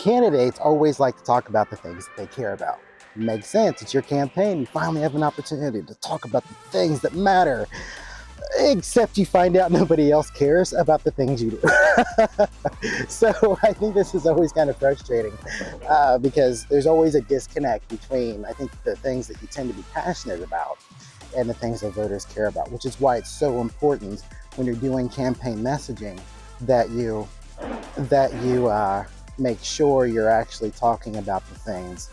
Candidates always like to talk about the things that they care about. Makes sense. It's your campaign. You finally have an opportunity to talk about the things that matter. Except you find out nobody else cares about the things you do. So I think this is always kind of frustrating because there's always a disconnect between, I think, the things that you tend to be passionate about and the things that voters care about, which is why it's so important when you're doing campaign messaging that you make sure you're actually talking about the things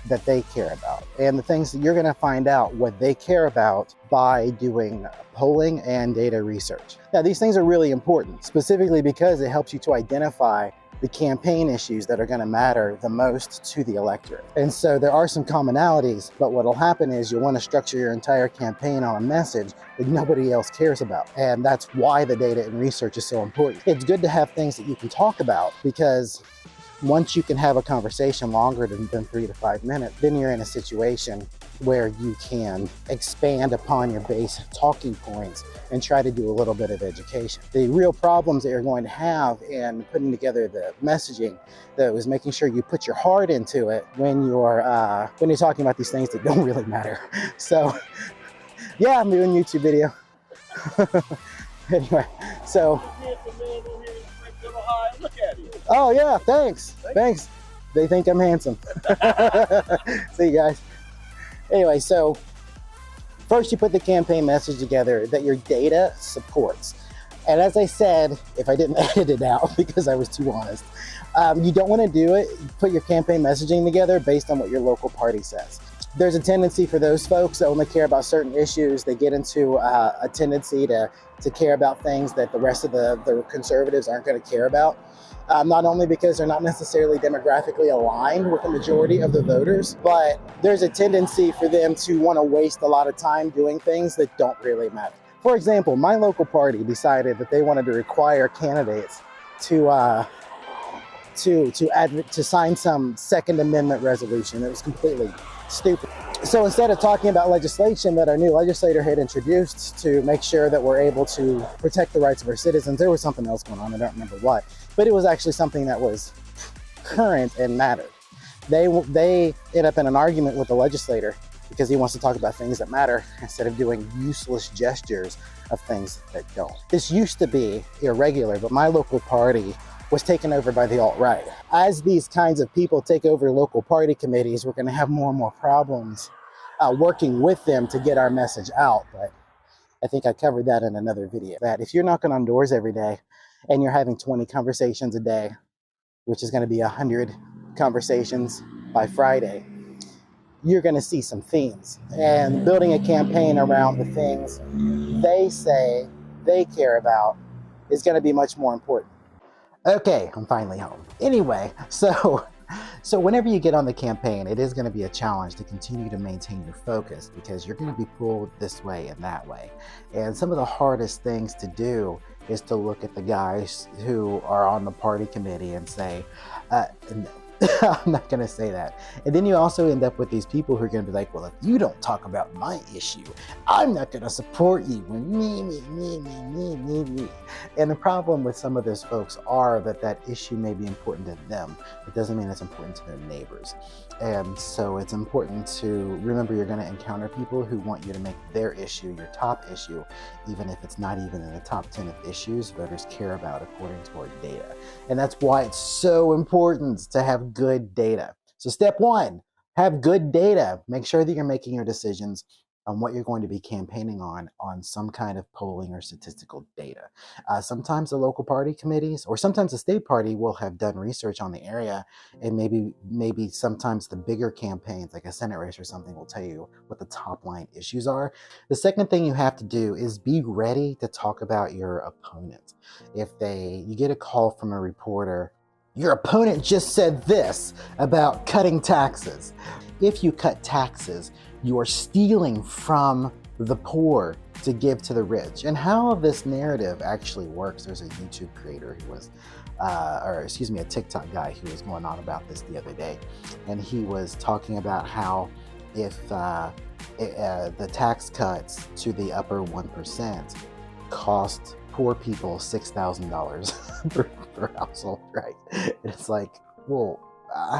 that they care about, and the things that you're going to find out what they care about by doing polling and data research. Now, these things are really important, specifically because it helps you to identify the campaign issues that are going to matter the most to the electorate. And so there are some commonalities, but what'll happen is you'll want to structure your entire campaign on a message that nobody else cares about. And that's why the data and research is so important. It's good to have things that you can talk about, because once you can have a conversation longer than 3 to 5 minutes, then you're in a situation where you can expand upon your base talking points and try to do a little bit of education. The real problems that you're going to have in putting together the messaging, though, is making sure you put your heart into it when you're talking about these things that don't really matter. So yeah, I'm doing a YouTube video. Anyway, so. Oh yeah, thanks. They think I'm handsome. See you guys. Anyway, so first you put the campaign message together that your data supports. And as I said, if I didn't edit it out because I was too honest, you don't want to do it, put your campaign messaging together based on what your local party says. There's a tendency for those folks that only care about certain issues. They get into a tendency to care about things that the rest of the conservatives aren't going to care about. Not only because they're not necessarily demographically aligned with the majority of the voters, but there's a tendency for them to want to waste a lot of time doing things that don't really matter. For example, my local party decided that they wanted to require candidates to sign some Second Amendment resolution. It was completely stupid. So instead of talking about legislation that our new legislator had introduced to make sure that we're able to protect the rights of our citizens, there was something else going on. I don't remember what, but it was actually something that was current and mattered. They end up in an argument with the legislator because he wants to talk about things that matter instead of doing useless gestures of things that don't. This used to be irregular, but my local party was taken over by the alt-right. As these kinds of people take over local party committees, we're going to have more and more problems working with them to get our message out. But I think I covered that in another video. That if you're knocking on doors every day and you're having 20 conversations a day, which is going to be 100 conversations by Friday, you're going to see some themes. And building a campaign around the things they say they care about is going to be much more important. Okay, I'm finally home. Anyway, so whenever you get on the campaign, it is going to be a challenge to continue to maintain your focus because you're going to be pulled this way and that way. And some of the hardest things to do is to look at the guys who are on the party committee and say, no, I'm not going to say that. And then you also end up with these people who are going to be like, well, if you don't talk about my issue, I'm not going to support you. Me. And the problem with some of those folks are that issue may be important to them. It doesn't mean it's important to their neighbors. And so it's important to remember you're going to encounter people who want you to make their issue your top issue, even if it's not even in the top 10 of issues voters care about according to our data. And that's why it's so important to have good data. So step one, have good data. Make sure that you're making your decisions on what you're going to be campaigning on some kind of polling or statistical data. Sometimes the local party committees or sometimes the state party will have done research on the area, and maybe sometimes the bigger campaigns like a Senate race or something will tell you what the top line issues are. The second thing you have to do is be ready to talk about your opponent. If you get a call from a reporter, your opponent just said this about cutting taxes. If you cut taxes, you are stealing from the poor to give to the rich. And how this narrative actually works, there's a YouTube creator who was, a TikTok guy who was going on about this the other day. And he was talking about how if the tax cuts to the upper 1% cost poor people $6,000 per household, right? And it's like, well,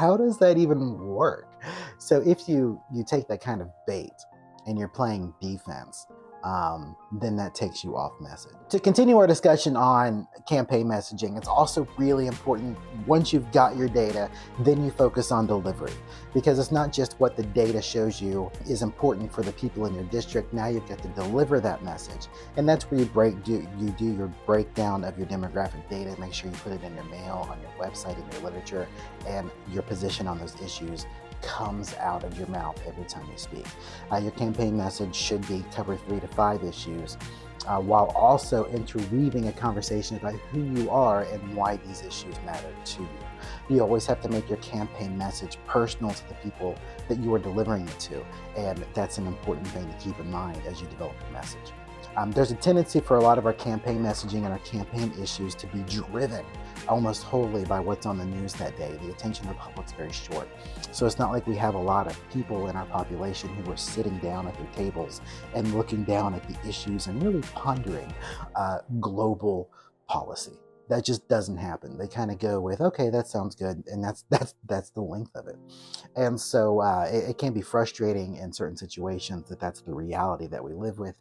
how does that even work? So if you take that kind of bait and you're playing defense, then that takes you off message. To continue our discussion on campaign messaging, it's also really important, once you've got your data, then you focus on delivery, because it's not just what the data shows you is important for the people in your district. Now you've got to deliver that message, and that's where you do your breakdown of your demographic data. Make sure you put it in your mail, on your website, in your literature, and your position on those issues comes out of your mouth every time you speak. Your campaign message should cover 3 to 5 issues, while also interweaving a conversation about who you are and why these issues matter to you. You always have to make your campaign message personal to the people that you are delivering it to, and that's an important thing to keep in mind as you develop your message. There's a tendency for a lot of our campaign messaging and our campaign issues to be driven almost wholly by what's on the news that day. The attention of the public's very short. So it's not like we have a lot of people in our population who are sitting down at their tables and looking down at the issues and really pondering global policy. That just doesn't happen. They kind of go with, okay, that sounds good, and that's the length of it. And so it can be frustrating in certain situations that that's the reality that we live with.